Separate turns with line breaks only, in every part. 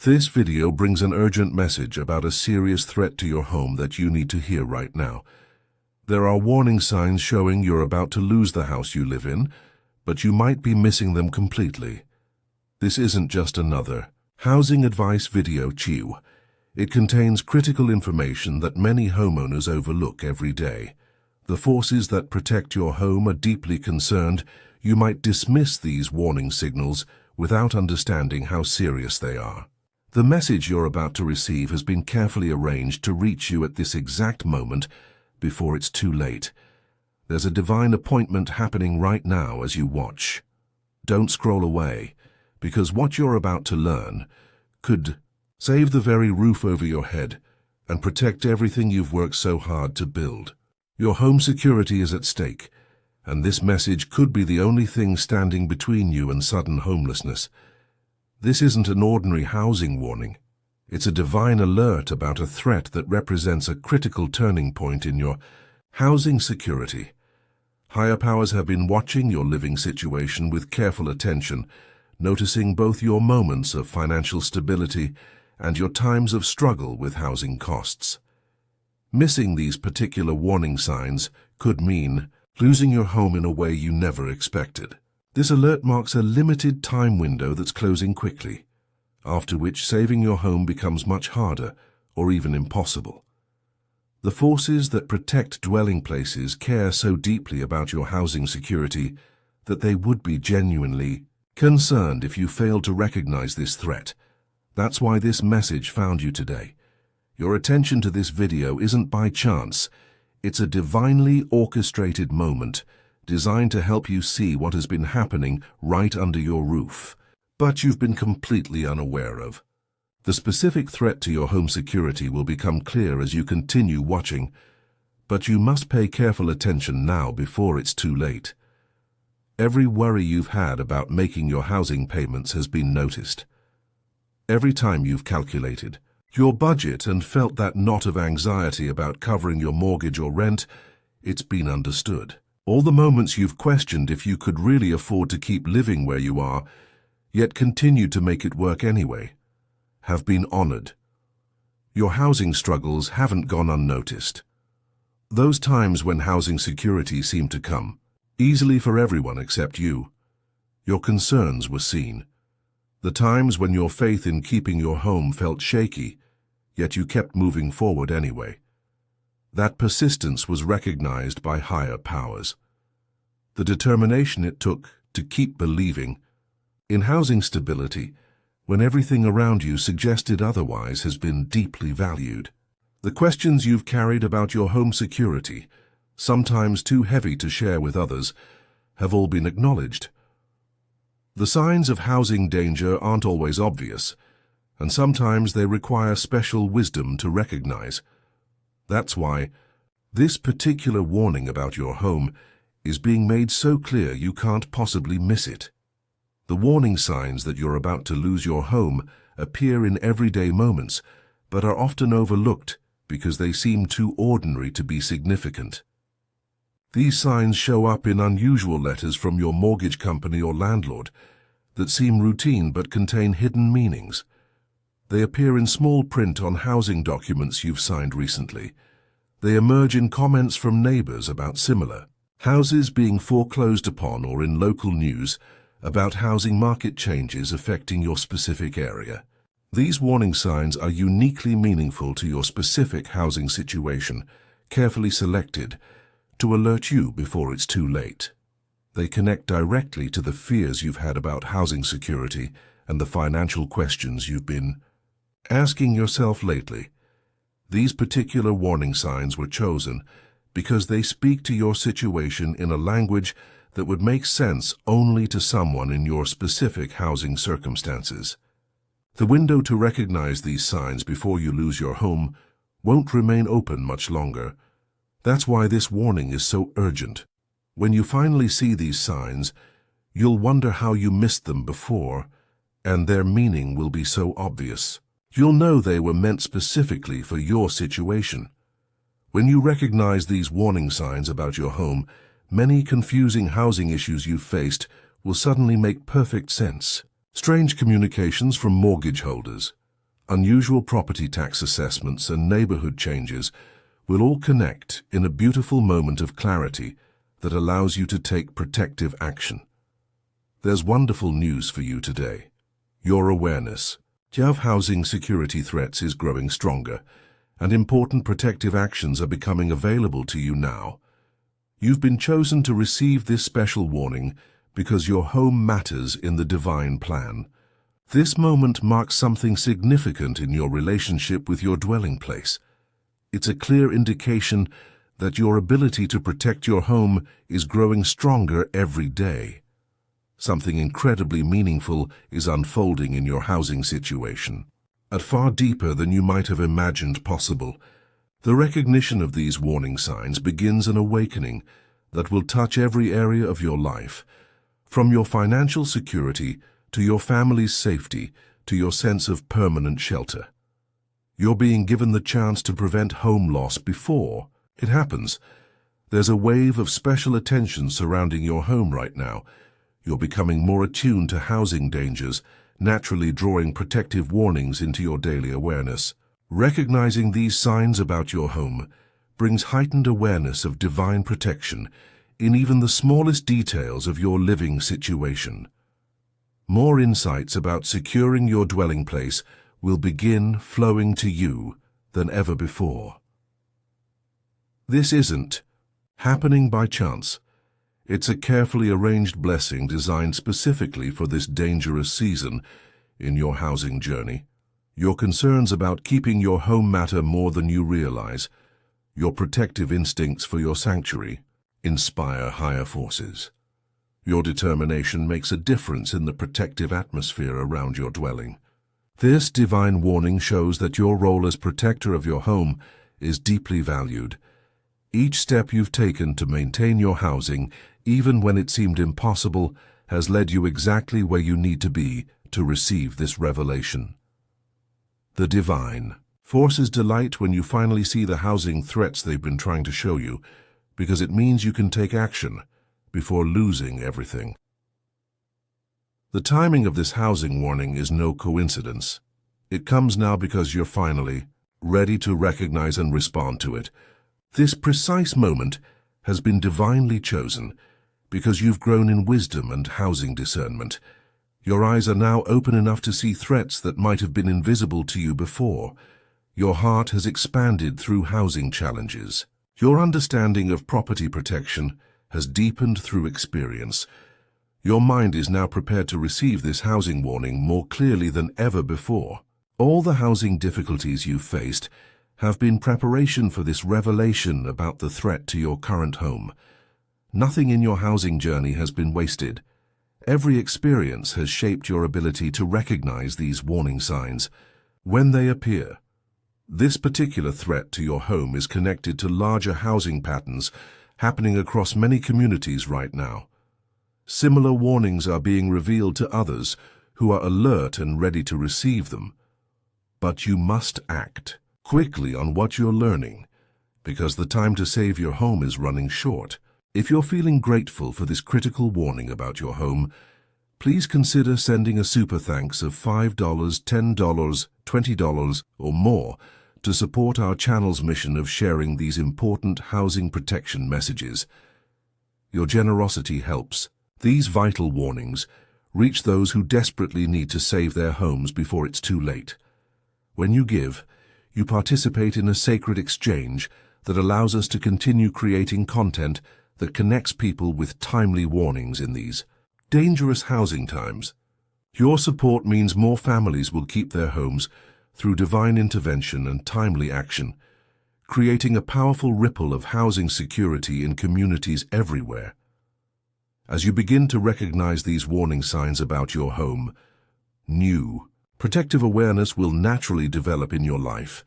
This video brings an urgent message about a serious threat to your home that you need to hear right now. There are warning signs showing you're about to lose the house you live in, but you might be missing them completely. This isn't just another housing advice video chew. It contains critical information that many homeowners overlook every day. The forces that protect your home are deeply concerned you might dismiss these warning signals without understanding how serious they are. The message you're about to receive has been carefully arranged to reach you at this exact moment before it's too late. There's a divine appointment happening right now as you watch. Don't scroll away, because what you're about to learn could save the very roof over your head and protect everything you've worked so hard to build. Your home security is at stake, and this message could be the only thing standing between you and sudden homelessness. This isn't an ordinary housing warning. It's a divine alert about a threat that represents a critical turning point in your housing security. Higher powers have been watching your living situation with careful attention, noticing both your moments of financial stability and your times of struggle with housing costs. Missing these particular warning signs could mean losing your home in a way you never expected. This alert marks a limited time window that's closing quickly, after which saving your home becomes much harder or even impossible. The forces that protect dwelling places care so deeply about your housing security that they would be genuinely concerned if you failed to recognize this threat. That's why this message found you today. Your attention to this video isn't by chance. It's a divinely orchestrated moment designed to help you see what has been happening right under your roof, but you've been completely unaware of. The specific threat to your home security will become clear as you continue watching, but you must pay careful attention now before it's too late. Every worry you've had about making your housing payments has been noticed. Every time you've calculated your budget and felt that knot of anxiety about covering your mortgage or rent, it's been understood. All the moments you've questioned if you could really afford to keep living where you are, yet continue to make it work anyway, have been honored. Your housing struggles haven't gone unnoticed. Those times when housing security seemed to come easily for everyone except you, your concerns were seen. The times when your faith in keeping your home felt shaky, yet you kept moving forward anyway. That persistence was recognized by higher powers. The determination it took to keep believing in housing stability when everything around you suggested otherwise has been deeply valued. The questions you've carried about your home security, sometimes too heavy to share with others, have all been acknowledged. The signs of housing danger aren't always obvious, and sometimes they require special wisdom to recognize. That's why this particular warning about your home is being made so clear you can't possibly miss it. The warning signs that you're about to lose your home appear in everyday moments, but are often overlooked because they seem too ordinary to be significant. These signs show up in unusual letters from your mortgage company or landlord that seem routine but contain hidden meanings. They appear in small print on housing documents you've signed recently. They emerge in comments from neighbors about similar houses being foreclosed upon or in local news about housing market changes affecting your specific area. These warning signs are uniquely meaningful to your specific housing situation, carefully selected to alert you before it's too late. They connect directly to the fears you've had about housing security and the financial questions you've been asking yourself lately. These particular warning signs were chosen because they speak to your situation in a language that would make sense only to someone in your specific housing circumstances. The window to recognize these signs before you lose your home won't remain open much longer. That's why this warning is so urgent. When you finally see these signs, you'll wonder how you missed them before, and their meaning will be so obvious. You'll know they were meant specifically for your situation. When you recognize these warning signs about your home, many confusing housing issues you've faced will suddenly make perfect sense. Strange communications from mortgage holders, unusual property tax assessments, and neighborhood changes will all connect in a beautiful moment of clarity that allows you to take protective action. There's wonderful news for you today. Your awareness of housing security threats is growing stronger, and important protective actions are becoming available to you now. You've been chosen to receive this special warning because your home matters in the divine plan. This moment marks something significant in your relationship with your dwelling place. It's a clear indication that your ability to protect your home is growing stronger every day. Something incredibly meaningful is unfolding in your housing situation, at far deeper than you might have imagined possible. The recognition of these warning signs begins an awakening that will touch every area of your life, from your financial security to your family's safety to your sense of permanent shelter. You're being given the chance to prevent home loss before it happens. There's a wave of special attention surrounding your home right now. You're becoming more attuned to housing dangers, naturally drawing protective warnings into your daily awareness. Recognizing these signs about your home brings heightened awareness of divine protection in even the smallest details of your living situation. More insights about securing your dwelling place will begin flowing to you than ever before. This isn't happening by chance. It's a carefully arranged blessing designed specifically for this dangerous season in your housing journey. Your concerns about keeping your home matter more than you realize. Your protective instincts for your sanctuary inspire higher forces. Your determination makes a difference in the protective atmosphere around your dwelling. This divine warning shows that your role as protector of your home is deeply valued. Each step you've taken to maintain your housing, even when it seemed impossible, has led you exactly where you need to be to receive this revelation. The divine forces delight when you finally see the housing threats they've been trying to show you, because it means you can take action before losing everything. The timing of this housing warning is no coincidence. It comes now because you're finally ready to recognize and respond to it. This precise moment has been divinely chosen because you've grown in wisdom and housing discernment. Your eyes are now open enough to see threats that might have been invisible to you before. Your heart has expanded through housing challenges. Your understanding of property protection has deepened through experience. Your mind is now prepared to receive this housing warning more clearly than ever before. All the housing difficulties you've faced have been preparation for this revelation about the threat to your current home. Nothing in your housing journey has been wasted. Every experience has shaped your ability to recognize these warning signs when they appear. This particular threat to your home is connected to larger housing patterns happening across many communities right now. Similar warnings are being revealed to others who are alert and ready to receive them. But you must act quickly on what you're learning, because the time to save your home is running short. If you're feeling grateful for this critical warning about your home, please consider sending a super thanks of $5, $10, $20, or more to support our channel's mission of sharing these important housing protection messages. Your generosity helps these vital warnings reach those who desperately need to save their homes before it's too late. When you give, you participate in a sacred exchange that allows us to continue creating content that connects people with timely warnings in these dangerous housing times. Your support means more families will keep their homes through divine intervention and timely action, creating a powerful ripple of housing security in communities everywhere. As you begin to recognize these warning signs about your home, new protective awareness will naturally develop in your life.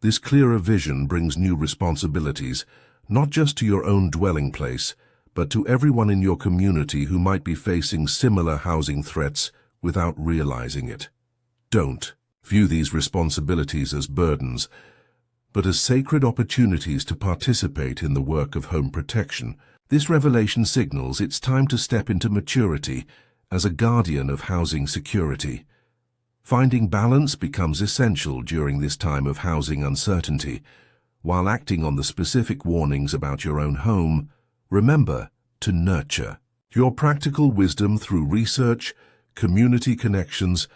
This clearer vision brings new responsibilities, not just to your own dwelling place, but to everyone in your community who might be facing similar housing threats without realizing it. Don't view these responsibilities as burdens, but as sacred opportunities to participate in the work of home protection. This revelation signals it's time to step into maturity as a guardian of housing security. Finding balance becomes essential during this time of housing uncertainty. While acting on the specific warnings about your own home, remember to nurture your practical wisdom through research, community connections,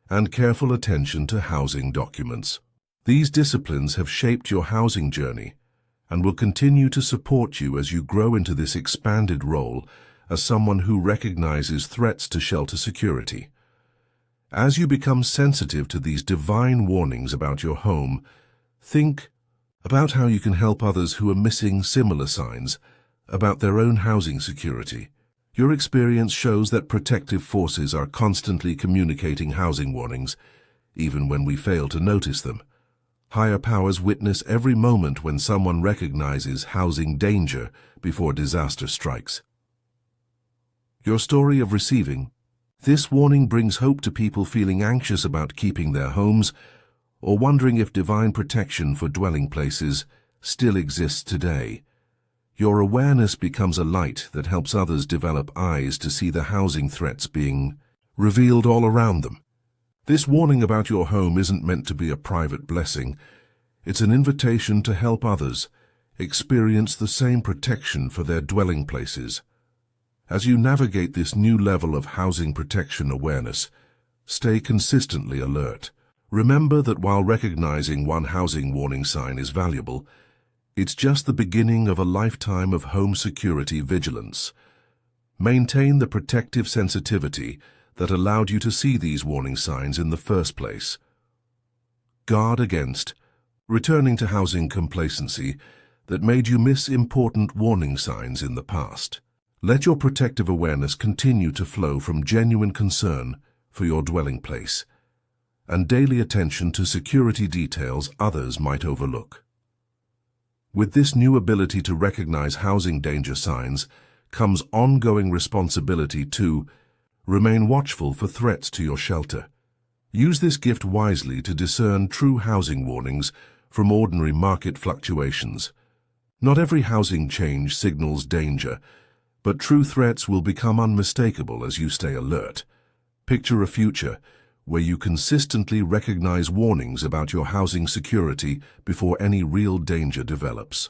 and careful attention to housing documents. These disciplines have shaped your housing journey and will continue to support you as you grow into this expanded role as someone who recognizes threats to shelter security. As you become sensitive to these divine warnings about your home, think about how you can help others who are missing similar signs about their own housing security. Your experience shows that protective forces are constantly communicating housing warnings, even when we fail to notice them. Higher powers witness every moment when someone recognizes housing danger before disaster strikes. Your story of receiving this warning brings hope to people feeling anxious about keeping their homes or wondering if divine protection for dwelling places still exists today. Your awareness becomes a light that helps others develop eyes to see the housing threats being revealed all around them. This warning about your home isn't meant to be a private blessing. It's an invitation to help others experience the same protection for their dwelling places. As you navigate this new level of housing protection awareness, stay consistently alert. Remember that while recognizing one housing warning sign is valuable, it's just the beginning of a lifetime of home security vigilance. Maintain the protective sensitivity that allowed you to see these warning signs in the first place. Guard against returning to housing complacency that made you miss important warning signs in the past. Let your protective awareness continue to flow from genuine concern for your dwelling place and daily attention to security details others might overlook. With this new ability to recognize housing danger signs comes ongoing responsibility to remain watchful for threats to your shelter. Use this gift wisely to discern true housing warnings from ordinary market fluctuations. Not every housing change signals danger, but true threats will become unmistakable as you stay alert. Picture a future where you consistently recognize warnings about your housing security before any real danger develops.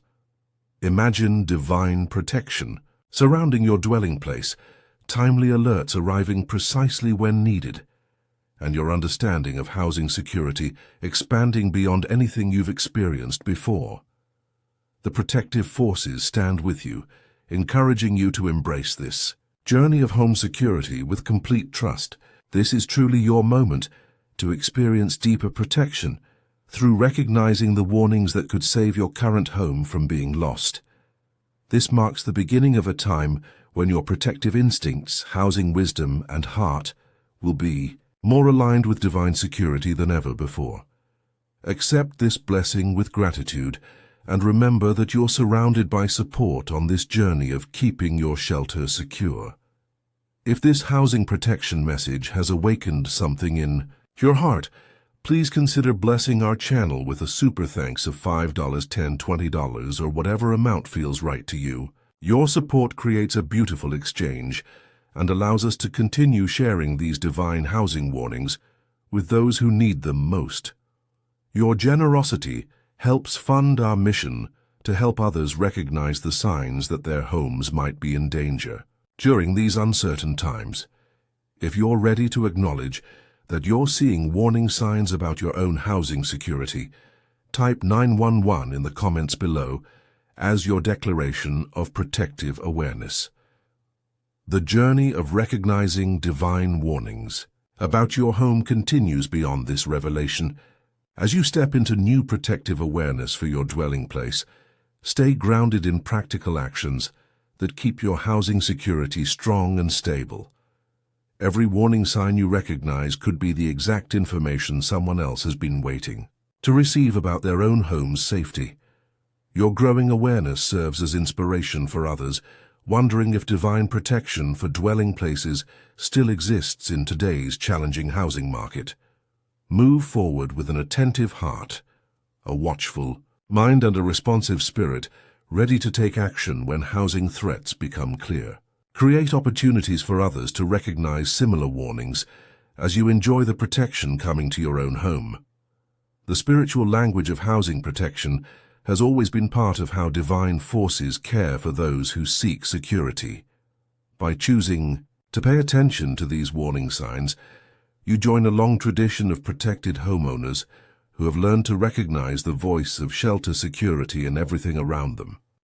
Imagine divine protection surrounding your dwelling place, timely alerts arriving precisely when needed, and your understanding of housing security expanding beyond anything you've experienced before. The protective forces stand with you, encouraging you to embrace this journey of home security with complete trust. This is truly your moment to experience deeper protection through recognizing the warnings that could save your current home from being lost. This marks the beginning of a time when your protective instincts, housing wisdom, and heart will be more aligned with divine security than ever before. Accept this blessing with gratitude and remember that you're surrounded by support on this journey of keeping your shelter secure. If this housing protection message has awakened something in your heart, please consider blessing our channel with a super thanks of $5, $10, $20, or whatever amount feels right to you. Your support creates a beautiful exchange and allows us to continue sharing these divine housing warnings with those who need them most. Your generosity helps fund our mission to help others recognize the signs that their homes might be in danger. During these uncertain times, if you're ready to acknowledge that you're seeing warning signs about your own housing security, type 911 in the comments below as your declaration of protective awareness. The journey of recognizing divine warnings about your home continues beyond this revelation. As you step into new protective awareness for your dwelling place, stay grounded in practical actions that keep your housing security strong and stable. Every warning sign you recognize could be the exact information someone else has been waiting to receive about their own home's safety. Your growing awareness serves as inspiration for others, wondering if divine protection for dwelling places still exists in today's challenging housing market. Move forward with an attentive heart, a watchful mind, and a responsive spirit, ready to take action when housing threats become clear. Create opportunities for others to recognize similar warnings as you enjoy the protection coming to your own home. The spiritual language of housing protection has always been part of how divine forces care for those who seek security. By choosing to pay attention to these warning signs, you join a long tradition of protected homeowners who have learned to recognize the voice of shelter security in everything around them.